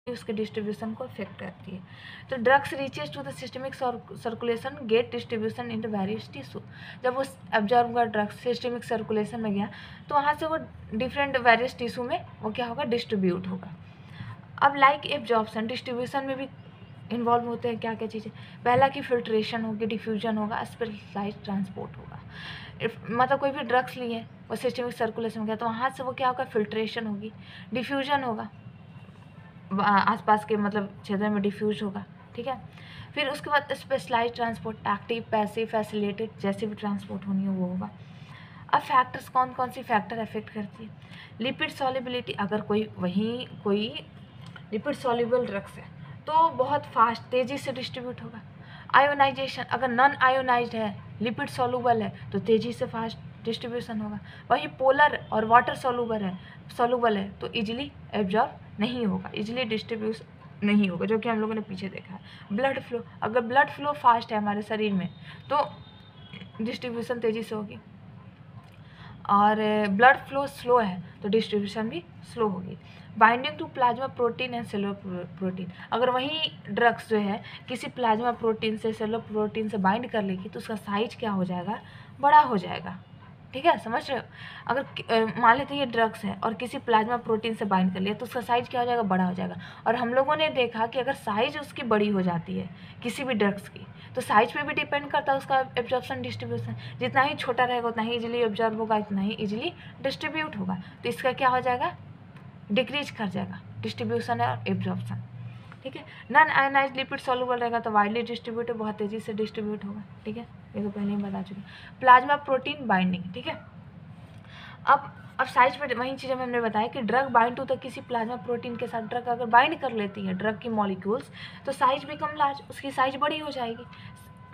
उसके डिस्ट्रीब्यूशन को इफेक्ट करती है। तो drugs reaches to the systemic circulation get distribution in the various tissue. जब वो एब्जॉर्ब हुआ ड्रग्स सिस्टमिक सर्कुलेशन में गया तो वहाँ से वो डिफरेंट वेरियस टिश्यू में वो क्या होगा, डिस्ट्रीब्यूट होगा। अब लाइक एब्जॉर्प्शन डिस्ट्रीब्यूशन में भी इन्वॉल्व होते हैं क्या क्या चीज़ें। पहला की फिल्ट्रेशन होगी, डिफ्यूजन होगा, स्पेशलाइज ट्रांसपोर्ट होगा। मतलब कोई भी ड्रग्स लिए वो सिस्टमिक सर्कुलेशन हो गया तो वहाँ से वो क्या होगा, फिल्ट्रेशन होगी, डिफ्यूजन होगा, आसपास के मतलब क्षेत्र में डिफ्यूज होगा, ठीक है। फिर उसके बाद specialize transport, active passive facilitated जैसे भी ट्रांसपोर्ट होनी है वो होगा। अब फैक्टर्स कौन कौन सी फैक्टर अफेक्ट करती है। लिपिड सॉल्युबिलिटी, अगर कोई लिपिड सॉल्युबल ड्रग्स है तो बहुत फास्ट तेज़ी से डिस्ट्रीब्यूट होगा। आयोनाइजेशन, अगर नॉन आयोनाइज्ड है, लिपिड सॉल्युबल है तो तेज़ी से फास्ट डिस्ट्रीब्यूशन होगा। वही पोलर और वाटर सॉल्युबल है तो इजीली एब्जॉर्ब नहीं होगा, इजीली डिस्ट्रीब्यूट नहीं होगा, जो कि हम लोगों ने पीछे देखा है। ब्लड फ्लो, अगर ब्लड फ्लो फास्ट है हमारे शरीर में तो डिस्ट्रीब्यूशन तेज़ी से होगी, और ब्लड फ्लो स्लो है तो डिस्ट्रीब्यूशन भी स्लो होगी। Binding to plasma protein and cellular protein, अगर वही ड्रग्स जो है किसी प्लाज्मा प्रोटीन से सेलुलर प्रोटीन से बाइंड कर लेगी तो उसका साइज क्या हो जाएगा, बड़ा हो जाएगा, ठीक है, समझ रहे हो। अगर मान लेते हैं ये ड्रग्स है और किसी प्लाज्मा प्रोटीन से बाइंड कर लिया तो उसका साइज क्या हो जाएगा, बड़ा हो जाएगा। और हम लोगों ने देखा कि अगर साइज उसकी बड़ी हो जाती है किसी भी ड्रग्स की तो साइज पे भी डिपेंड करता है उसका एब्जॉर्प्शन डिस्ट्रीब्यूशन। जितना ही छोटा रहेगा उतना ही इजीली एब्जॉर्ब होगा, इतना ही इजीली डिस्ट्रीब्यूट होगा। तो इसका क्या हो जाएगा, डिक्रीज कर जाएगा डिस्ट्रीब्यूशन और एब्जॉर्प्शन, ठीक है। नॉन आयोनाइज्ड लिपिड सॉल्युबल रहेगा तो वाइडली डिस्ट्रीब्यूट, बहुत तेज़ी से डिस्ट्रीब्यूट होगा, ठीक है, ये तो पहले ही बता चुके। प्लाज्मा प्रोटीन बाइंडिंग, ठीक है। अब साइज पर वही चीज़ हमने बताया कि ड्रग बाइंड टू तो किसी प्लाज्मा प्रोटीन के साथ ड्रग अगर बाइंड कर लेती है ड्रग की मॉलिक्यूल्स तो साइज बिकम लार्ज, उसकी साइज बड़ी हो जाएगी।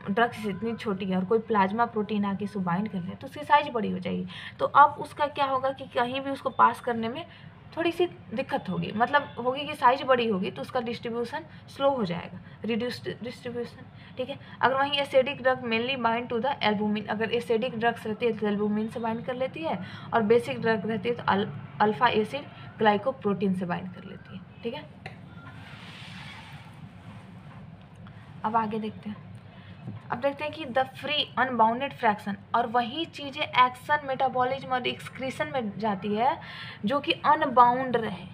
ड्रग्स इतनी छोटी है और कोई प्लाज्मा प्रोटीन आके इसको बाइंड कर ले तो उसकी साइज बड़ी हो जाएगी। तो अब उसका क्या होगा कि कहीं भी उसको पास करने में थोड़ी सी दिक्कत होगी, मतलब होगी कि साइज बड़ी होगी तो उसका डिस्ट्रीब्यूशन स्लो हो जाएगा, रिड्यूस्ड डिस्ट्रीब्यूशन, ठीक है। अगर वहीं acidic drug mainly bind to the albumin, अगर एसिडिक ड्रग्स रहती है तो एल्बुमिन से बाइंड कर लेती है, और बेसिक ड्रग रहती है तो अल्फा एसिड ग्लाइकोप्रोटीन से बाइंड कर लेती है, ठीक है। अब आगे देखते हैं। अब देखते हैं कि द फ्री अनबाउंडेड फ्रैक्शन, और वही चीज़ें एक्शन मेटाबॉलिज्म और एक्सक्रीशन में जाती है जो कि अनबाउंड रहे।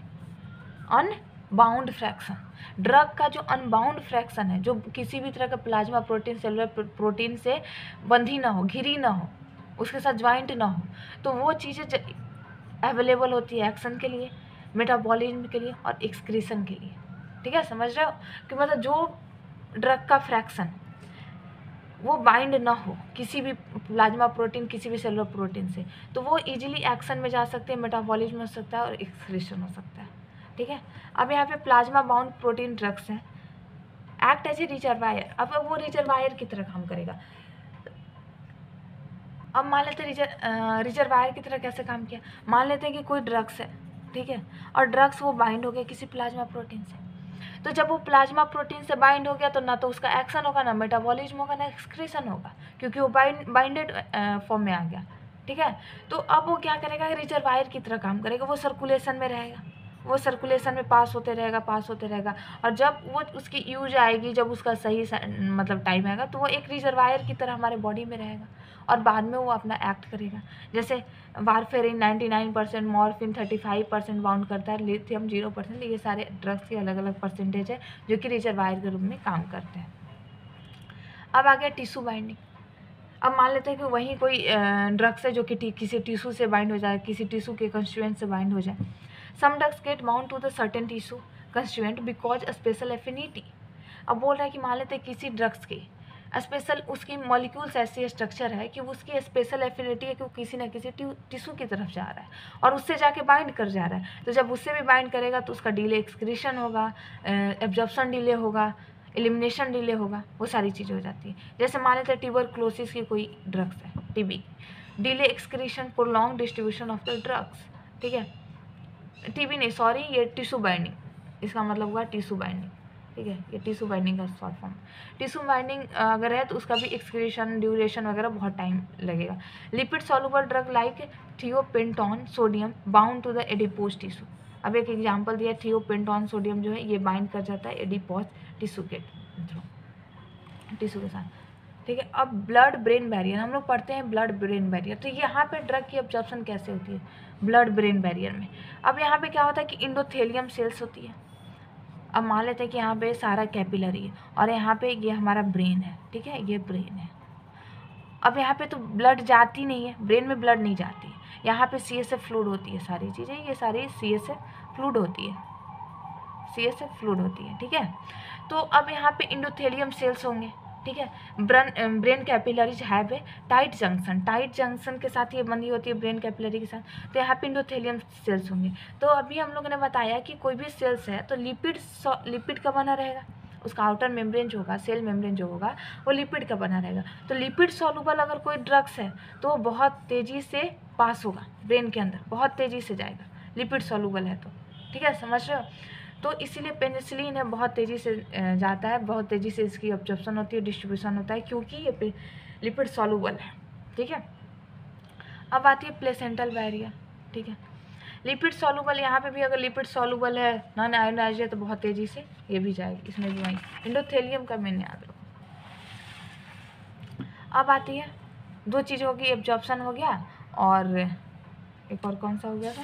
अनबाउंड फ्रैक्शन, ड्रग का जो अनबाउंड फ्रैक्शन है, जो किसी भी तरह का प्लाज्मा प्रोटीन सेलुलर प्रोटीन से बंधी ना हो, घिरी ना हो, उसके साथ ज्वाइंट ना हो, तो वो चीज़ें अवेलेबल होती है एक्शन के लिए, मेटाबॉलिज्म के लिए और एक्सक्रीशन के लिए, ठीक है। समझ रहे हो कि मतलब जो ड्रग का फ्रैक्शन वो बाइंड ना हो किसी भी प्लाज्मा प्रोटीन, किसी भी सेलुलर प्रोटीन से, तो वो इजीली एक्शन में जा सकते हैं, मेटाबॉलिज्म हो सकता है और एक्सक्रीशन हो सकता है, ठीक है। अब यहाँ पे प्लाज्मा बाउंड प्रोटीन ड्रग्स हैं, एक्ट एज ए रिजर्वायर। अब वो रिजर्वायर की तरह काम करेगा। अब मान लेते हैं रिजर्वायर की तरह कैसे काम किया। मान लेते हैं कि कोई ड्रग्स है, ठीक है, और ड्रग्स वो बाइंड हो गया किसी प्लाज्मा प्रोटीन से, तो जब वो प्लाज्मा प्रोटीन से बाइंड हो गया तो ना तो उसका एक्शन होगा, ना मेटाबॉलिज्म होगा, ना एक्सक्रीशन होगा, क्योंकि वो बाइंडेड फॉर्म में आ गया, ठीक है। तो अब वो क्या करेगा, रिजर्वायर की तरह काम करेगा, वो सर्कुलेशन में रहेगा, वो सर्कुलेशन में पास होते रहेगा, और जब वो उसकी यूज आएगी, जब उसका सही मतलब टाइम आएगा तो वो एक रिजर्वायर की तरह हमारे बॉडी में रहेगा, और बाद में वो अपना एक्ट करेगा। जैसे वारफेरिन 99%, मॉर्फिन 35% बाउंड करता है, लिथियम 0%, ये सारे ड्रग्स के अलग अलग परसेंटेज है जो कि रिजर्वायर के रूप में काम करते हैं। अब आ गया टिश्यू बाइंडिंग। अब मान लेते हैं कि वहीं कोई ड्रग्स है जो कि किसी टिश्यू से बाइंड हो जाए, किसी टिश्यू के कंस्टिट्यूएंट से बाइंड हो जाए। Some drugs get bound to the certain tissue constituent because special affinity. अब बोल रहा है कि मान लेते हैं किसी ड्रग्स की स्पेशल, उसकी मॉलिक्यूल्स ऐसी स्ट्रक्चर है कि उसकी स्पेशल एफिनिटी है कि वो किसी न किसी टिश्यू की तरफ जा रहा है और उससे जाके बाइंड कर जा रहा है। तो जब उससे भी बाइंड करेगा तो उसका डिले एक्सक्रीशन होगा, एब्जॉर्प्शन डिले होगा, एलिमिनेशन डिले होगा, वो सारी चीज़ें हो जाती है। जैसे मान लेते हैं ट्यूबरक्लोसिस की कोई ड्रग्स है, TB, delay excretion, prolong distribution of the drugs, ठीक है। टीबी नहीं, सॉरी, ये टिश्यू बाइंडिंग, इसका मतलब हुआ टिश्यू बाइंडिंग, ठीक है, ये टिश्यू बाइंडिंग का शॉर्ट फॉर्म। टिश्यू बाइंडिंग अगर है तो उसका भी एक्सक्रीशन ड्यूरेशन वगैरह बहुत टाइम लगेगा। Lipid soluble drug like thiopentone sodium bound to the adipose tissue, अब एक एग्जांपल दिया, थियोपेंटॉन सोडियम जो है ये बाइंड कर जाता है एडिपोज टिश्यू के साथ, ठीक है। अब ब्लड ब्रेन बैरियर हम लोग पढ़ते हैं, ब्लड ब्रेन बैरियर, तो यहाँ पे ड्रग की एब्जॉर्प्शन कैसे होती है ब्लड ब्रेन बैरियर में। अब यहाँ पे क्या होता है कि इंडोथेलियम सेल्स होती है। अब मान लेते हैं कि यहाँ पे सारा कैपिलरी है और यहाँ पे ये हमारा ब्रेन है, ठीक है, ये ब्रेन है। अब यहाँ पे तो ब्लड जाती नहीं है, ब्रेन में ब्लड नहीं जाती है, यहाँ पे CSF फ्लूइड होती है, सारी चीज़ें ये सारी CSF फ्लूइड होती है, CSF फ्लूइड होती है, ठीक है। तो अब यहाँ पे इंडोथेलियम सेल्स होंगे, ठीक है। Brain capillaries have a tight junction के साथ ये बंधी होती है ब्रेन कैपिलरी के साथ, तो यहाँ पे इंडोथेलियम सेल्स होंगे। तो अभी हम लोगों ने बताया कि कोई भी सेल्स है तो लिपिड का बना रहेगा, उसका आउटर मेम्ब्रेन जो होगा, सेल मेम्ब्रेन जो होगा वो लिपिड का बना रहेगा। तो लिपिड सॉल्युबल अगर कोई ड्रग्स है तो वो बहुत तेज़ी से पास होगा ब्रेन के अंदर, बहुत तेज़ी से जाएगा, लिपिड सॉल्युबल है तो, ठीक है, समझ रहे हो। तो इसीलिए पेनिसिलिन है बहुत तेज़ी से जाता है, बहुत तेज़ी से इसकी एब्जॉर्प्शन होती है, डिस्ट्रीब्यूशन होता है, क्योंकि ये लिपिड सॉल्युबल है, ठीक है। अब आती है प्लेसेंटल बैरियर, ठीक है। लिपिड सॉल्युबल, यहाँ पे भी अगर लिपिड सॉल्युबल है, नॉन आयोनाइज्ड है, तो बहुत तेज़ी से ये भी जाएगी, इसमें भी वही इंडोथेलियम का मेन याद रखो। अब आती है दो चीज़ों की, एब्जॉर्प्शन हो गया और एक और कौन सा हो गया था,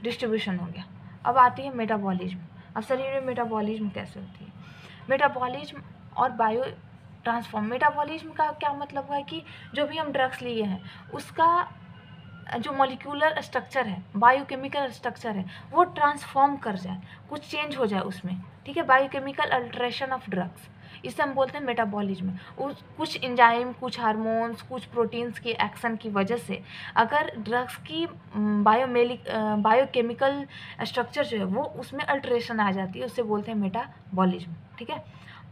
डिस्ट्रीब्यूशन हो गया। अब आती है मेटाबॉलिज्म। अब शरीर में मेटाबॉलिज्म कैसे होती है, मेटाबॉलिज्म और बायो ट्रांसफॉर्म। मेटाबॉलिज्म का क्या मतलब है कि जो भी हम ड्रग्स लिए हैं उसका जो मॉलिक्यूलर स्ट्रक्चर है, बायोकेमिकल स्ट्रक्चर है, वो ट्रांसफॉर्म कर जाए, कुछ चेंज हो जाए उसमें, ठीक है, बायोकेमिकल अल्ट्रेशन ऑफ ड्रग्स, इसे हम बोलते हैं मेटाबॉलिज्म। कुछ एंजाइम, कुछ हार्मोन्स, कुछ प्रोटीन्स के एक्शन की वजह से अगर ड्रग्स की बायोकेमिकल स्ट्रक्चर जो है वो उसमें अल्ट्रेशन आ जाती है, उससे बोलते हैं मेटाबॉलिज्म, ठीक है।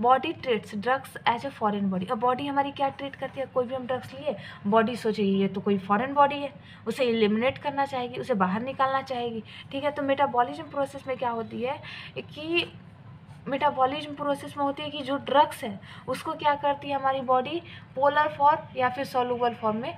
Body treats drugs as a foreign body. अब बॉडी हमारी क्या ट्रीट करती है, कोई भी हम ड्रग्स लिए, बॉडी सोचेगी ये तो कोई फॉरेन बॉडी है, उसे एलिमिनेट करना चाहेगी, उसे बाहर निकालना चाहेगी, ठीक है। तो मेटाबॉलिज्म प्रोसेस में क्या होती है कि मेटाबॉलिज्म प्रोसेस में होती है कि जो ड्रग्स है उसको क्या करती है हमारी बॉडी, पोलर फॉर्म या फिर सॉल्युबल फॉर्म में,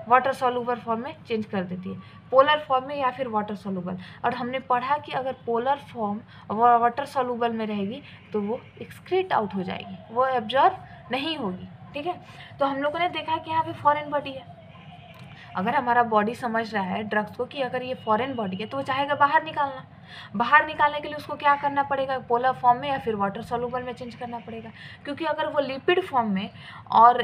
वाटर सॉल्युबल फॉर्म में चेंज कर देती है, पोलर फॉर्म में या फिर वाटर सॉल्युबल। और हमने पढ़ा कि अगर पोलर फॉर्म वाटर सॉल्युबल में रहेगी तो वो एक्सक्रीट आउट हो जाएगी, वो एब्जॉर्ब नहीं होगी, ठीक है। तो हम लोगों ने देखा कि यहाँ पे फॉरेन बॉडी है, अगर हमारा बॉडी समझ रहा है ड्रग्स को कि अगर ये फॉरेन बॉडी है तो वो चाहेगा बाहर निकालना, बाहर निकालने के लिए उसको क्या करना पड़ेगा, पोलर फॉर्म में या फिर वाटर सॉल्युबल में चेंज करना पड़ेगा। क्योंकि अगर वो लिपिड फॉर्म में और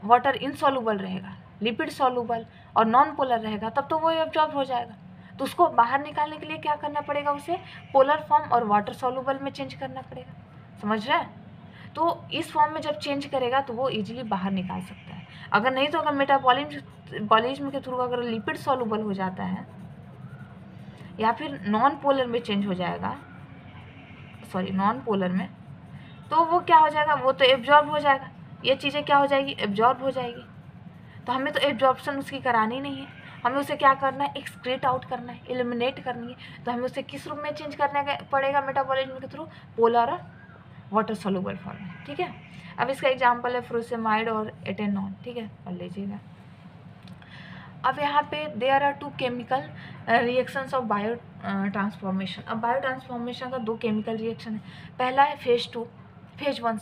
वाटर इनसॉल्युबल रहेगा, लिपिड सॉल्युबल और नॉन पोलर रहेगा, तब तो वो एब्जॉर्ब हो जाएगा। तो उसको बाहर निकालने के लिए क्या करना पड़ेगा, उसे पोलर फॉर्म और वाटर सॉल्युबल में चेंज करना पड़ेगा, समझ रहे हैं। तो इस फॉर्म में जब चेंज करेगा तो वो इजीली बाहर निकाल सकता है। अगर नहीं तो अगर मेटाबॉलिज्म के थ्रू अगर लिपिड सॉल्युबल हो जाता है या फिर नॉन पोलर में चेंज हो जाएगा, नॉन पोलर में, तो वो क्या हो जाएगा, वो तो एब्जॉर्ब हो जाएगा, ये चीज़ें क्या हो जाएगी, एब्जॉर्ब हो जाएगी। तो हमें तो एब्जॉर्प्शन उसकी करानी नहीं है, हमें उसे क्या करना है, एक्सक्रीट आउट करना है, एलिमिनेट करनी है। तो हमें उसे किस रूप में चेंज करने पड़ेगा मेटाबॉलिज्म के थ्रू, पोलर और वाटर सॉल्युबल फॉर्म में, ठीक है। अब इसका एग्जांपल है फ्रूसेमाइड और एटेनॉल, ठीक है, पढ़ लीजिएगा। अब यहाँ पे there are two chemical reactions of biotransformation. अब बायो ट्रांसफॉर्मेशन का दो केमिकल रिएक्शन है, पहला है फेज वन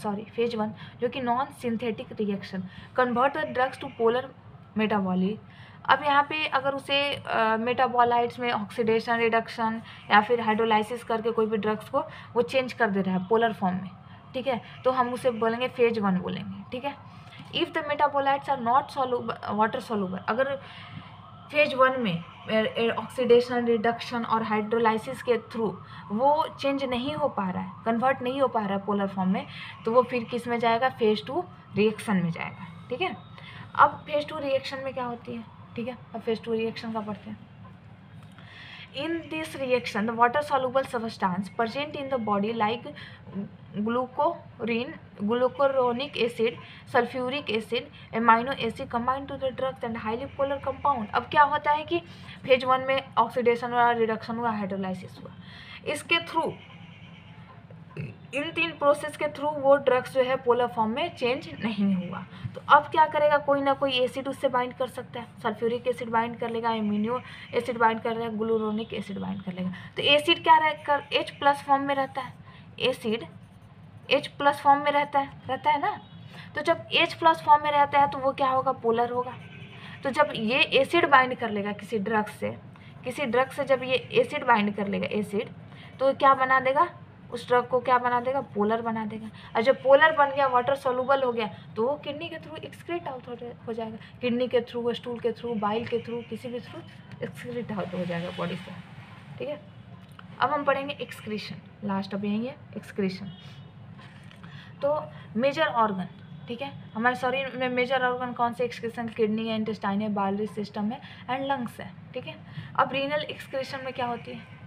जो कि non synthetic reaction, convert the drugs to polar metabolic. अब यहाँ पे अगर उसे मेटाबॉलाइट्स में ऑक्सीडेशन रिडक्शन या फिर हाइड्रोलाइसिस करके कोई भी ड्रग्स को वो चेंज कर दे रहा है पोलर फॉर्म में, ठीक है, तो हम उसे बोलेंगे फेज 1 बोलेंगे, ठीक है। If the metabolites are not soluble water soluble, अगर फेज 1 में ऑक्सीडेशन रिडक्शन और हाइड्रोलाइसिस के थ्रू वो चेंज नहीं हो पा रहा है, कन्वर्ट नहीं हो पा रहा है पोलर फॉर्म में, तो वो फिर किस में जाएगा, फेज 2 रिएक्शन में जाएगा, ठीक है। अब फेज 2 रिएक्शन में क्या होती है, ठीक है, अब फेज 2 रिएक्शन का पढ़ते हैं। In this reaction, the water soluble substance present in the body like glucuronic acid, sulfuric acid, amino acid combine to the drugs and highly polar compound। अब क्या होता है कि फेज 1 में ऑक्सीडेशन हुआ, रिडक्शन हुआ, हाइड्रोलाइसिस हुआ, इसके थ्रू इन 3 प्रोसेस के थ्रू वो ड्रग्स जो है पोलर फॉर्म में चेंज नहीं हुआ। तो अब क्या करेगा, कोई ना कोई एसिड उससे बाइंड कर सकता है। सल्फ्यूरिक एसिड बाइंड कर लेगा, एमिनो एसिड बाइंड कर लेगा, ग्लूरोनिक एसिड बाइंड कर लेगा। तो एसिड क्या रहकर H+ फॉर्म में रहता है, एसिड H+ फॉर्म में रहता है ना। तो जब H+ फॉर्म में रहता है तो वो क्या होगा, पोलर होगा। तो जब ये एसिड बाइंड कर लेगा किसी ड्रग से जब ये एसिड बाइंड कर लेगा एसिड, तो क्या बना देगा, उस ड्रग को क्या बना देगा, पोलर बना देगा। और जब पोलर बन गया, वाटर सोलुबल हो गया, तो वो किडनी के थ्रू एक्सक्रीट आउट हो जाएगा। किडनी के थ्रू, स्टूल के थ्रू, बाइल के थ्रू, किसी भी थ्रू एक्सक्रीट आउट हो जाएगा बॉडी से। ठीक है, अब हम पढ़ेंगे एक्सक्रीशन, लास्ट अब यही है एक्सक्रीशन। तो मेजर ऑर्गन, ठीक है, हमारे शरीर में मेजर ऑर्गन कौन से एक्सक्रीशन, किडनी है, इंटेस्टाइन है, बाइलरी सिस्टम है एंड लंग्स है। ठीक है, अब रीनल एक्सक्रीशन में क्या होती है,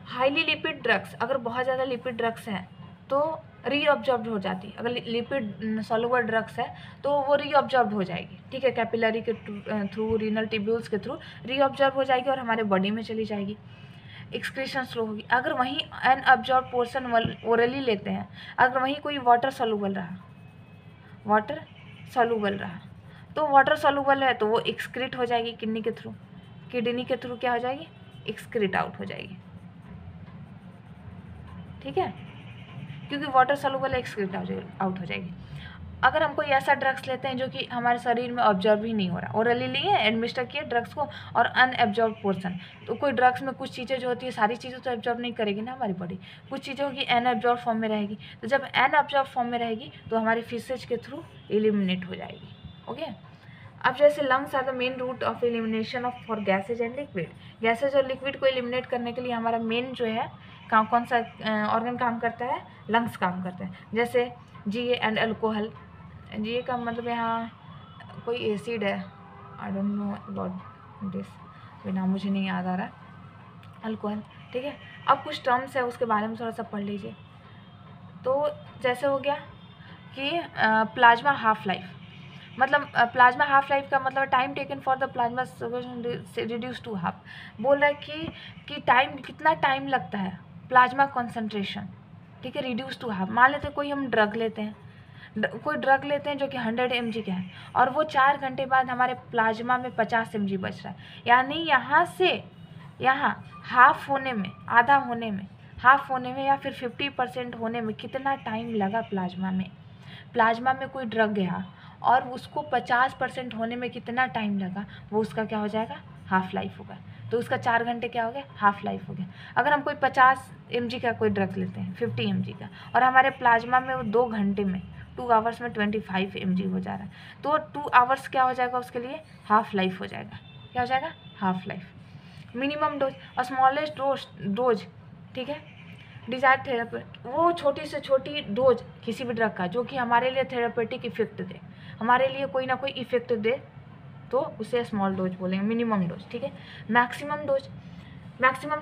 हाईली लिपिड ड्रग्स, अगर बहुत ज़्यादा लिपिड ड्रग्स हैं तो रीअब्जॉर्ब हो जाती है। अगर लिपिड सॉल्युबल ड्रग्स है तो वो रीअब्जॉर्ब हो जाएगी। ठीक है, कैपिलरी के थ्रू, रीनल ट्यूब्यूल्स के थ्रू रीअब्जॉर्ब हो जाएगी और हमारे बॉडी में चली जाएगी, एक्सक्रीशन स्लो होगी। अगर वहीं अनअब्जॉर्ब पोर्शन ओरली लेते हैं, अगर वहीं कोई वाटर सॉल्युबल रहा, तो वाटर सॉल्युबल है तो वो एक्सक्रीट हो जाएगी किडनी के थ्रू क्या हो जाएगी, एक्सक्रीट आउट हो जाएगी। ठीक है, क्योंकि वाटर सॉल्युबल एक्सक्रीट आउट हो जाएगी। अगर हम कोई ऐसा ड्रग्स लेते हैं जो कि हमारे शरीर में ऑब्जर्व ही नहीं हो रहा, ओरली लिए, एडमिनिस्टर किए ड्रग्स को और अनएब्जॉर्ब पोर्शन, तो कोई ड्रग्स में कुछ चीज़ें जो होती है, सारी चीज़ें तो एब्जॉर्ब नहीं करेगी ना हमारी बॉडी, कुछ चीज़ें होगी अनएब्जॉर्ब फॉर्म में रहेगी। तो जब अनएब्जॉर्ब फॉर्म में रहेगी तो हमारी फिसेज के थ्रू एलिमिनेट हो जाएगी। ओके, अब जैसे lungs are the main route of elimination of for gases and liquid. Gases और लिक्विड को एलिमिनेट करने के लिए हमारा मेन जो है कौन सा ऑर्गन काम करता है, लंग्स काम करते हैं। जैसे GA एंड अल्कोहल, GA का मतलब यहाँ कोई एसिड है, I don't know about this, कोई नाम मुझे नहीं याद आ रहा, अल्कोहल। ठीक है, अब कुछ टर्म्स है उसके बारे में थोड़ा सा पढ़ लीजिए। तो जैसे हो गया कि प्लाज्मा हाफ लाइफ, मतलब प्लाज्मा हाफ लाइफ का मतलब time taken for the plasma reduce to half. बोल रहा है कि टाइम, कितना टाइम लगता है प्लाज्मा कॉन्सेंट्रेशन, ठीक है, रिड्यूस टू हाफ। मान लेते कोई हम ड्रग लेते हैं, कोई ड्रग लेते हैं जो कि 100 mg का है और वो 4 घंटे बाद हमारे प्लाज्मा में 50 mg बच रहा है, यानी यहाँ से यहाँ हाफ होने में, आधा होने में, हाफ होने में या फिर 50% होने में कितना टाइम लगा प्लाज्मा में कोई ड्रग गया और उसको 50% होने में कितना टाइम लगा, वो उसका क्या हो जाएगा, हाफ लाइफ होगा। तो उसका 4 घंटे क्या हो गया, हाफ लाइफ हो गया। अगर हम कोई 50 mg का कोई ड्रग लेते हैं, 50 mg का, और हमारे प्लाज्मा में वो 2 घंटे में, 2 आवर्स में 25 mg हो जा रहा है, तो 2 आवर्स क्या हो जाएगा उसके लिए, हाफ लाइफ हो जाएगा। क्या हो जाएगा, हाफ लाइफ। मिनिमम डोज और स्मॉलेस्ट डोज, ठीक है, डिजायर्ड थेरेपी, वो छोटी से छोटी डोज किसी भी ड्रग का जो कि हमारे लिए थेरेपेटिक इफेक्ट दे, हमारे लिए कोई ना कोई इफेक्ट दे, तो उसे स्मॉल डोज बोलेंगे, मिनिमम डोज। ठीक है, मैक्सिमम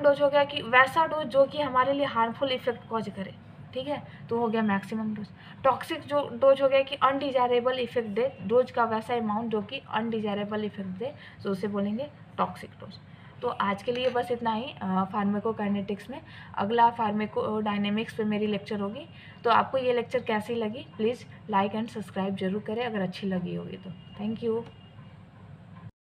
डोज हो गया कि वैसा डोज जो कि हमारे लिए हार्मफुल इफेक्ट कॉज करे, ठीक है, तो हो गया मैक्सिमम डोज। टॉक्सिक जो डोज हो गया कि अनडिजायरेबल इफेक्ट दे, डोज का वैसा अमाउंट जो कि अनडिजायरेबल इफेक्ट दे, तो उसे बोलेंगे टॉक्सिक डोज। तो आज के लिए बस इतना ही फार्माकोकाइनेटिक्स में। अगला फार्माकोडायनेमिक्स पे मेरी लेक्चर होगी। तो आपको ये लेक्चर कैसी लगी, प्लीज़ लाइक एंड सब्सक्राइब जरूर करें अगर अच्छी लगी होगी तो। Thank you.